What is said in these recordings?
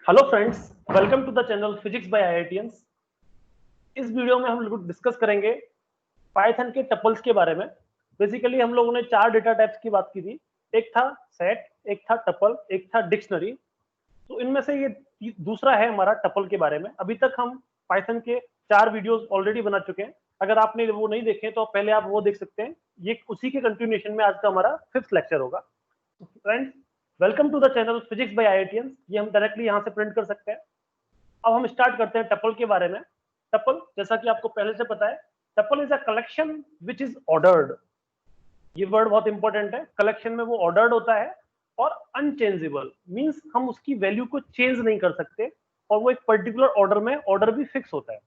Hello friends, welcome to the channel physics by IITians. इस video में हम लोग डिस्कस करेंगे पाइथन के टपल्स के बारे में। बेसिकली हम लोगों ने चार डेटा टाइप्स की बात की थी। एक था सेट, एक था टपल, एक था डिक्शनरी। तो इनमें से ये दूसरा है हमारा टपल के बारे में। अभी तक हम पाइथन के चार वीडियोस ऑलरेडी बना चुके हैं। अगर आपने वो नहीं देखे तो पहले आप वो देख सकते हैं। ये उसी के कंटिन्यूएशन में आज का हमारा 5th लेक्चर होगा। Friends, welcome to the channel physics by IITians. ये हम डायरेक्टली यहाँ से प्रिंट कर सकते हैं। अब हम स्टार्ट करते हैं टपल के बारे में। टपल, जैसा कि आपको पहले से पता है, tuple is a collection which is ordered. ये वर्ड बहुत इंपॉर्टेंट है। कलेक्शन में वो ऑर्डर्ड होता है और अनचेंजेबल, मींस हम उसकी वैल्यू को चेंज नहीं कर सकते और वो एक पर्टिकुलर ऑर्डर में ऑर्डर भी फिक्स होता है।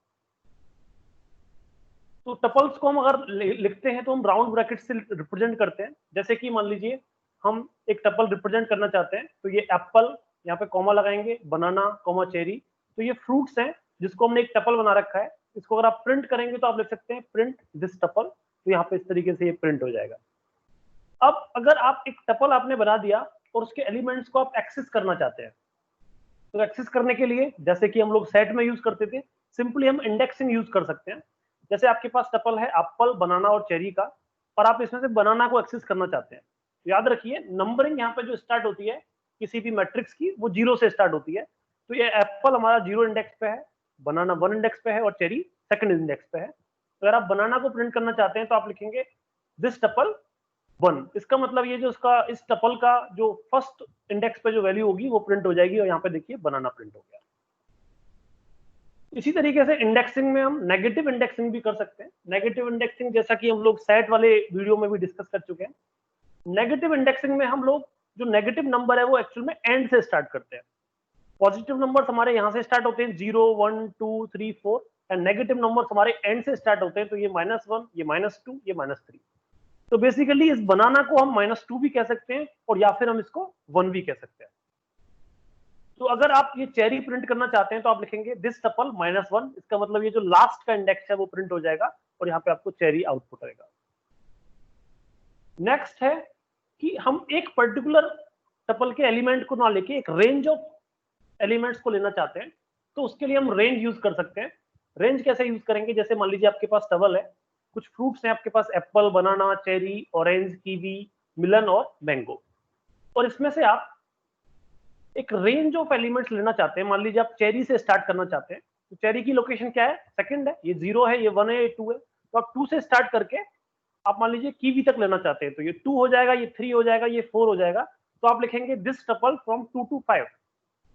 तो टपल्स को हम अगर लिखते हैं तो हम राउंड ब्रैकेट से रिप्रेजेंट करते हैं। जैसे कि मान लीजिए हम एक टपल रिप्रेजेंट करना चाहते हैं तो ये एप्पल, यहाँ पे कॉमा लगाएंगे, बनाना कॉमा चेरी। तो ये फ्रूट्स हैं जिसको हमने एक टपल बना रखा है। इसको अगर आप प्रिंट करेंगे तो आप लिख सकते हैं प्रिंट दिस टपल। तो यहाँ पे इस तरीके से ये प्रिंट हो जाएगा। अब अगर आप एक टपल आपने बना दिया और उसके एलिमेंट्स को आप एक्सेस करना चाहते हैं, तो एक्सेस करने के लिए जैसे कि हम लोग सेट में यूज करते थे, सिंपली हम इंडेक्सिंग यूज कर सकते हैं। जैसे आपके पास टपल है एप्पल, बनाना और चेरी का, और आप इसमें से बनाना को एक्सेस करना चाहते हैं। तो याद रखिए, नंबरिंग यहाँ पे जो स्टार्ट होती है किसी भी मैट्रिक्स की, वो 0 से स्टार्ट होती है। तो ये एप्पल हमारा 0 इंडेक्स पे है, बनाना 1 इंडेक्स पे है और चेरी 2nd इंडेक्स पे है। तो अगर आप बनाना को प्रिंट करना चाहते हैं तो आप लिखेंगे दिस टपल 1। इसका मतलब ये जो उसका इस टपल का जो फर्स्ट इंडेक्स पे जो वैल्यू होगी वो प्रिंट हो जाएगी, और यहाँ पे देखिए बनाना प्रिंट हो गया। इसी तरीके से इंडेक्सिंग में हम नेगेटिव इंडेक्सिंग भी कर सकते हैं। नेगेटिव इंडेक्सिंग जैसा कि हम लोग सेट वाले वीडियो में भी डिस्कस कर चुके हैं। नेगेटिव इंडेक्सिंग में हम लोग जो नेगेटिव नंबर है वो एक्चुअल में एंड से स्टार्ट करते हैं। पॉजिटिव नंबर्स हमारे यहाँ से स्टार्ट होते हैं 0 1 2 3 4, एंड नेगेटिव नंबर्स हमारे एंड से स्टार्ट होते हैं। तो ये -1, ये -2, ये -3। तो बेसिकली इस बनाना को हम -2 भी कह सकते हैं और या फिर हम इसको 1 भी कह सकते हैं। तो अगर आप ये चेरी प्रिंट करना चाहते हैं तो आप लिखेंगे दिस टपल -1। इसका मतलब ये जो लास्ट का इंडेक्स है वो प्रिंट हो जाएगा और यहाँ पे आपको चेरी आउटपुट आएगा। नेक्स्ट है कि हम एक पर्टिकुलर टपल के एलिमेंट को ना लेके एक रेंज ऑफ एलिमेंट्स को लेना चाहते हैं, तो उसके लिए हम रेंज यूज कर सकते हैं। रेंज कैसे यूज करेंगे? जैसे मान लीजिए आपके पास टपल है, कुछ फ्रूट्स हैं आपके पास, Apple, banana, cherry, orange, kiwi, मिलन और मैंगो, और इसमें से आप एक रेंज ऑफ एलिमेंट्स लेना चाहते हैं। मान लीजिए आप चेरी से स्टार्ट करना चाहते हैं, तो चेरी की लोकेशन क्या है? 2nd है, ये 0 है, ये 1 है, ये 2 है। तो आप 2 से स्टार्ट करके आप मान लीजिए कीवी तक लेना चाहते हैं, तो ये 2 हो जाएगा, ये 3 हो जाएगा, ये 4 हो जाएगा। तो आप लिखेंगे दिस टपल फ्रॉम 2 to 5।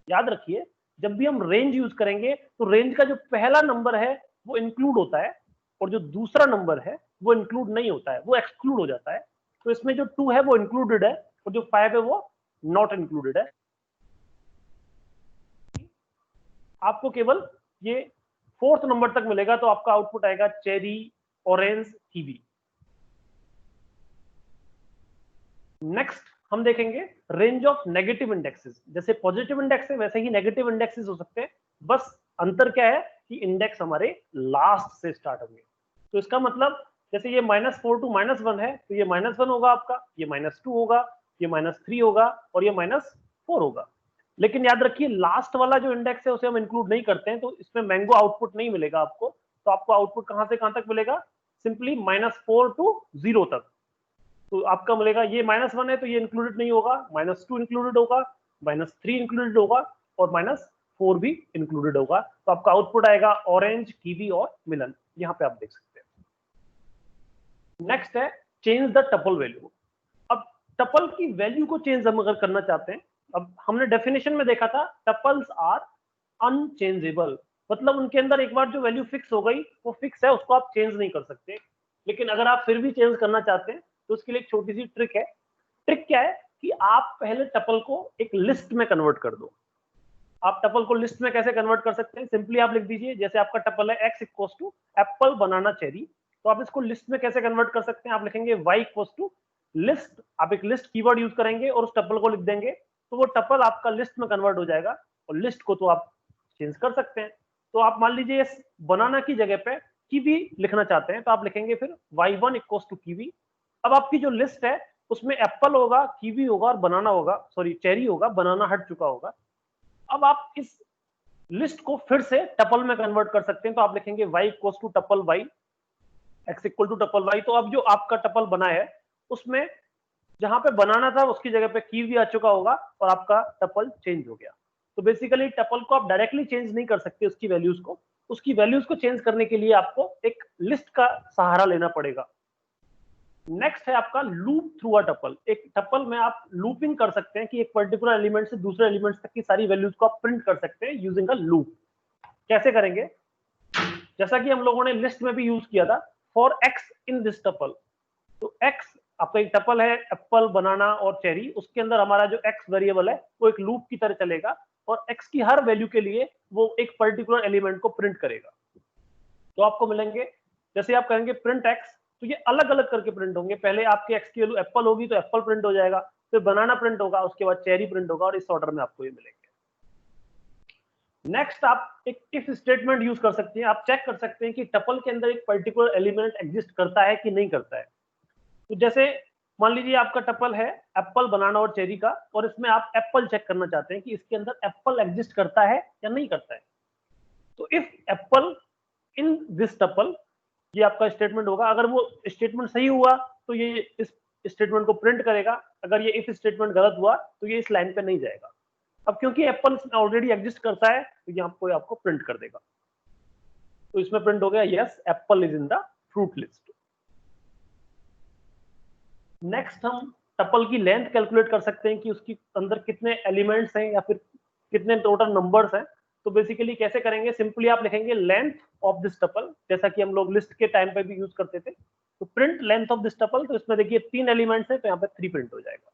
याद रखिए, जब भी हम रेंज यूज करेंगे तो रेंज का जो पहला नंबर है वो इंक्लूड होता है, और जो दूसरा नंबर है वो इंक्लूड नहीं होता है, वो एक्सक्लूड हो जाता है। तो इसमें जो 2 है वो इंक्लूडेड है और जो 5 है वो नॉट इंक्लूडेड है। आपको केवल ये 4th नंबर तक मिलेगा, तो आपका आउटपुट आएगा चेरी, ऑरेंज, कीवी। नेक्स्ट हम देखेंगे रेंज ऑफ नेगेटिव इंडेक्सेस। जैसे पॉजिटिव इंडेक्स है वैसे ही नेगेटिव इंडेक्सेस हो सकते हैं, बस अंतर क्या है कि इंडेक्स हमारे लास्ट से स्टार्ट होंगे। तो इसका मतलब जैसे ये -4 to -1 है, तो ये -1 होगा आपका, ये -2 होगा, ये -3 होगा और ये -4 होगा। लेकिन याद रखिए, लास्ट वाला जो इंडेक्स है उसे हम इंक्लूड नहीं करते हैं, तो इसमें मैंगो आउटपुट नहीं मिलेगा आपको। तो आपको आउटपुट कहां से कहां तक मिलेगा? सिंपली -4 to 0 तक। तो आपका मिलेगा ये -1 है तो ये इंक्लूडेड नहीं होगा, -2 इंक्लूडेड होगा, -3 इंक्लूडेड होगा और -4 भी इंक्लूडेड होगा। तो आपका आउटपुट आएगा ऑरेंज, कीवी और मिलन। यहाँ पे आप देख सकते हैं। नेक्स्ट है चेंज द टपल वैल्यू। अब टपल की वैल्यू को चेंज हम अगर करना चाहते हैं, अब हमने डेफिनेशन में देखा था टपल्स आर अनचेंजेबल, मतलब उनके अंदर एक बार जो वैल्यू फिक्स हो गई वो फिक्स है, उसको आप चेंज नहीं कर सकते। लेकिन अगर आप फिर भी चेंज करना चाहते हैं तो उसके लिए एक छोटी सी ट्रिक है। ट्रिक क्या है कि आप पहले टपल को एक लिस्ट में कन्वर्ट कर दो। आप टपल को लिस्ट में कैसे कन्वर्ट कर सकते हैं? सिंपली आप लिख दीजिए, जैसे आपका टपल है x equals to apple, banana, cherry, तो आप इसको लिस्ट में कैसे कन्वर्ट कर सकते हैं? आप लिखेंगे y इक्वल्स टू लिस्ट, आप एक लिस्ट कीवर्ड यूज करेंगे और उस टपल को लिख देंगे, तो वो टपल आपका लिस्ट में कन्वर्ट हो जाएगा। और लिस्ट को तो आप चेंज कर सकते हैं। तो आप मान लीजिए इस बनाना की जगह पे कीवी लिखना चाहते हैं, तो आप लिखेंगे फिर y1 इक्वल्स टू कीवी। अब आपकी जो लिस्ट है उसमें एप्पल होगा, कीवी होगा और बनाना होगा, सॉरी चेरी होगा, बनाना हट चुका होगा। अब आप इस लिस्ट को फिर से टपल में कन्वर्ट कर सकते हैं। तो आप लिखेंगे y equals to tuple y, x equal to tuple y। तो अब जो आपका टपल बना है उसमें जहां पे बनाना था उसकी जगह पे की भी आ चुका होगा और आपका टपल चेंज हो गया। तो बेसिकली टपल को आप डायरेक्टली चेंज नहीं कर सकते उसकी वैल्यूज को। उसकी वैल्यूज को चेंज करने के लिए आपको एक लिस्ट का सहारा लेना पड़ेगा। नेक्स्ट है आपका लूप थ्रू अ टपल। एक टपल में आप लूपिंग कर सकते हैं कि एक पर्टिकुलर एलिमेंट से दूसरे एलिमेंट्स तक की सारी वैल्यूज को आप प्रिंट कर सकते हैं यूजिंग अ लूप। कैसे करेंगे? जैसा कि हम लोगों ने लिस्ट में भी यूज किया था, for x in this tuple. तो एक्स आपका एक टपल है, एप्पल, बनाना और चेरी। उसके अंदर हमारा जो एक्स वेरिएबल है वो एक लूप की तरह चलेगा और एक्स की हर वैल्यू के लिए वो एक पर्टिकुलर एलिमेंट को प्रिंट करेगा। तो आपको मिलेंगे, जैसे आप कहेंगे प्रिंट एक्स, तो ये अलग अलग करके प्रिंट होंगे। पहले आपके एक्स की वैल्यू एप्पल होगी तो एप्पल प्रिंट हो जाएगा, फिर बनाना प्रिंट होगा, उसके बाद चेरी प्रिंट होगा, और इस ऑर्डर में आपको ये मिलेंगे। नेक्स्ट आप एक इफ स्टेटमेंट यूज कर सकते हैं। आप चेक कर सकते हैं कि टपल के अंदर एक पर्टिकुलर एलिमेंट एग्जिस्ट करता है कि नहीं करता है। तो जैसे मान लीजिए आपका टपल है एप्पल, बनाना और चेरी का, और इसमें आप एप्पल चेक करना चाहते हैं कि इसके अंदर एप्पल एग्जिस्ट करता है या नहीं करता है। तो if apple in this tuple, ये आपका स्टेटमेंट होगा। अगर वो स्टेटमेंट सही हुआ तो ये इस स्टेटमेंट को प्रिंट करेगा। अगर ये इफ स्टेटमेंट गलत हुआ तो ये इस लाइन पे नहीं जाएगा। अब क्योंकि एप्पल इसमें ऑलरेडी एग्जिस्ट करता है तो ये आपको प्रिंट कर देगा। तो इसमें प्रिंट हो गया yes Apple is in the fruit list. Next हम टपल की लेंथ कैलकुलेट कर सकते हैं कि उसके अंदर कितने एलिमेंट्स हैं या फिर कितने टोटल नंबर्स हैं। तो बेसिकली कैसे करेंगे? सिंपली आप लिखेंगे लेंथ ऑफ दिस टपल, जैसा कि हम लोग लिस्ट के टाइम पे भी यूज करते थे। तो print length of this tuple, तो इसमें देखिए 3 एलिमेंट्स हैं तो यहाँ पे 3 प्रिंट हो जाएगा।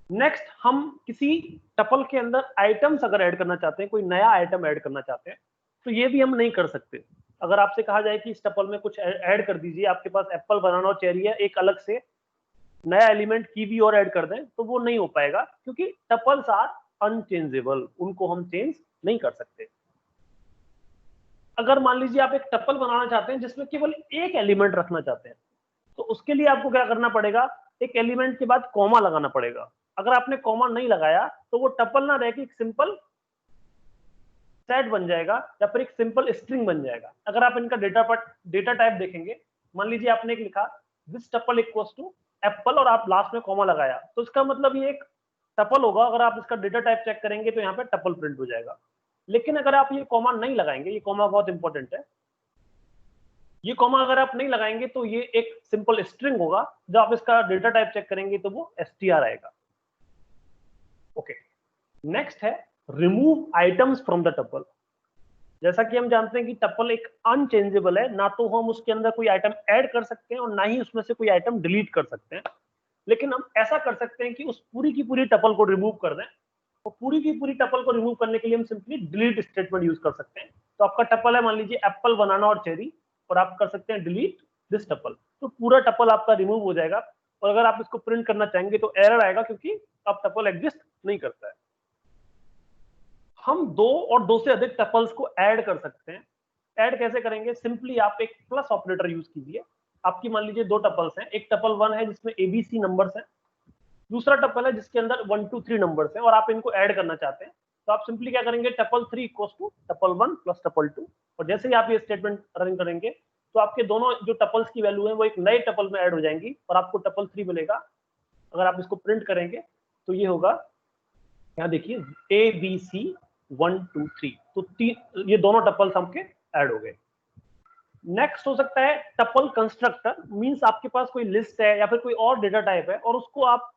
नेक्स्ट हम किसी टपल के अंदर आइटम्स अगर ऐड करना चाहते हैं, कोई नया आइटम ऐड करना चाहते हैं, तो ये भी हम नहीं कर सकते। अगर आपसे कहा जाए कि इस टपल में कुछ ऐड कर दीजिए, आपके पास एप्पल, बनाना और चेरी है, एक अलग से नया एलिमेंट की भी और ऐड कर दें, तो वो नहीं हो पाएगा क्योंकि टपल्स आर अनचेंजेबल, उनको हम चेंज नहीं कर सकते। अगर मान लीजिए आप एक टपल बनाना चाहते हैं जिसमें केवल एक एलिमेंट रखना चाहते हैं, तो उसके लिए आपको क्या करना पड़ेगा? एक एलिमेंट के बाद कॉमा लगाना पड़ेगा। अगर आपने कॉमा नहीं लगाया तो वो टपल ना रह के एक सिंपल सेट बन जाएगा या फिर एक सिंपल स्ट्रिंग बन जाएगा। अगर आप इनका डेटा टाइप देखेंगे, मान लीजिए आपने एक लिखा this tuple equals to apple और आप लास्ट में कॉमा लगाया, तो इसका मतलब ये एक टपल होगा। अगर आप इसका डेटा टाइप चेक करेंगे तो यहाँ पे टपल प्रिंट हो जाएगा। लेकिन अगर आप ये कॉमा नहीं लगाएंगे, ये कॉमा बहुत इंपॉर्टेंट है, ये कॉमा अगर आप नहीं लगाएंगे तो ये एक सिंपल स्ट्रिंग होगा। जब आप इसका डेटा टाइप चेक करेंगे तो वो str आएगा। ओके, नेक्स्ट है remove items from the tuple. जैसा कि हम जानते हैं कि टपल एक अनचेंजेबल है, ना तो हम उसके अंदर कोई आइटम ऐड कर सकते हैं और ना ही उसमें से कोई आइटम डिलीट कर सकते हैं। लेकिन हम ऐसा कर सकते हैं कि उस पूरी की पूरी टपल को रिमूव कर दें। तो पूरी की पूरी टपल को रिमूव करने के लिए हम सिंपली डिलीट स्टेटमेंट यूज कर सकते हैं। तो आपका टपल है मान लीजिए एप्पल, बनाना और चेरी, और आप कर सकते हैं डिलीट दिस टपल, तो पूरा टपल आपका रिमूव हो जाएगा। और अगर आप इसको प्रिंट करना चाहेंगे तो एरर आएगा क्योंकि अब टपल एग्जिस्ट नहीं करता है। हम दो और दो से अधिक टपल्स को ऐड कर सकते हैं। ऐड कैसे करेंगे? सिंपली आप एक प्लस ऑपरेटर यूज कीजिए। आपकी मान लीजिए दो टपल्स हैं, एक टपल 1 है जिसमें एबीसी नंबर्स हैं, दूसरा टपल है जिसके अंदर 1 2 3 नंबर्स हैं, और आप इनको ऐड करना चाहते हैं। तो आप सिंपली क्या करेंगे? Tuple 3 equals to tuple 1 plus tuple 2, और जैसे ही आप ये स्टेटमेंट रन करेंगे तो आपके दोनों जो टपल्स की वैल्यू है वो एक नए टपल में ऐड हो जाएंगी और आपको टपल 3 मिलेगा। अगर आप इसको प्रिंट करेंगे तो ये होगा, यहाँ देखिए ए बी सी 1 2 3, तो ये दोनों टपल्स हमके ऐड हो गए। नेक्स्ट हो सकता है टपल कंस्ट्रक्टर, मींस आपके पास कोई लिस्ट है या फिर कोई और डेटा टाइप है और उसको आप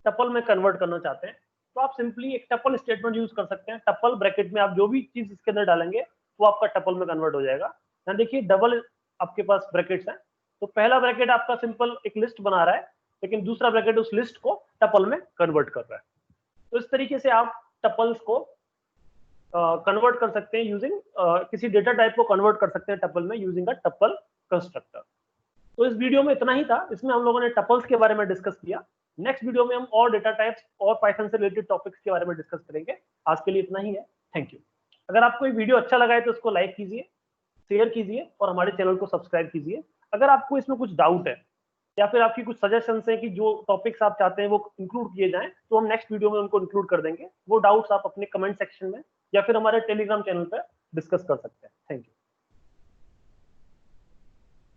टपल में कन्वर्ट करना चाहते हैं। तो आप सिंपली एक टपल स्टेटमेंट यूज कर सकते हैं। टपल ब्रैकेट में आप जो भी चीज इसके अंदर डालेंगे वो आपका टपल में कन्वर्ट हो जाएगा। यहाँ देखिए डबल आपके पास ब्रैकेट्स हैं। तो पहला ब्रैकेट आपका सिंपल एक लिस्ट बना रहा है, लेकिन दूसरा ब्रैकेट उस लिस्ट को टपल में कन्वर्ट कर रहा है। तो इस तरीके से आप टपल्स को कन्वर्ट कर सकते हैं यूजिंग किसी डेटा टाइप को कन्वर्ट कर सकते हैं टपल में यूजिंग अ टपल कंस्ट्रक्टर। तो इस वीडियो में इतना ही था। इसमें हम लोगों ने टपल्स के बारे में डिस्कस किया। नेक्स्ट वीडियो में हम और डेटा टाइप्स और पाइथन से रिलेटेड टॉपिक्स के बारे में डिस्कस करेंगे। आज के लिए इतना ही है। Thank you. अगर आपको ये वीडियो अच्छा लगा है तो इसको लाइक कीजिए, शेयर कीजिए और हमारे चैनल को सब्सक्राइब कीजिए। अगर आपको इसमें कुछ डाउट है या फिर आपकी कुछ सजेशंस हैं कि जो टॉपिक्स आप चाहते हैं वो इंक्लूड किए जाएं, तो हम नेक्स्ट वीडियो में उनको इंक्लूड कर देंगे। वो डाउट्स आप अपने कमेंट सेक्शन में या फिर हमारे टेलीग्राम चैनल पर डिस्कस कर सकते हैं। Thank you.